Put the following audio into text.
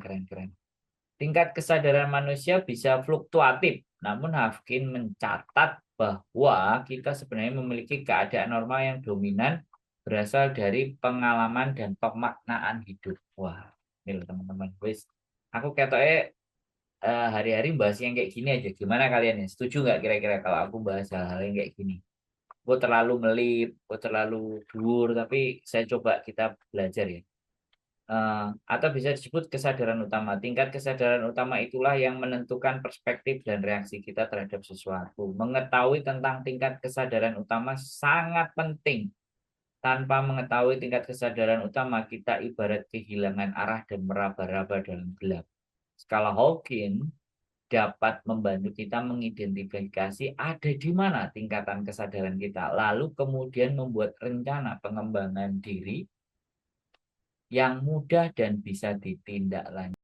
keren. Tingkat kesadaran manusia bisa fluktuatif, namun Hafkin mencatat bahwa kita sebenarnya memiliki keadaan normal yang dominan berasal dari pengalaman dan pemaknaan hidup. Wah, ini loh teman-teman. Wis, aku ketoknya hari-hari bahas yang kayak gini aja. Gimana kalian ya? Setuju nggak kira-kira kalau aku bahas hal-hal yang kayak gini? Gue terlalu melip, gue terlalu dur, tapi saya coba kita belajar ya. Atau bisa disebut kesadaran utama. Tingkat kesadaran utama itulah yang menentukan perspektif dan reaksi kita terhadap sesuatu. Mengetahui tentang tingkat kesadaran utama sangat penting. Tanpa mengetahui tingkat kesadaran utama, kita ibarat kehilangan arah dan meraba-raba dalam gelap. Skala Hawking dapat membantu kita mengidentifikasi ada di mana tingkatan kesadaran kita, lalu kemudian membuat rencana pengembangan diri yang mudah dan bisa ditindaklanjuti.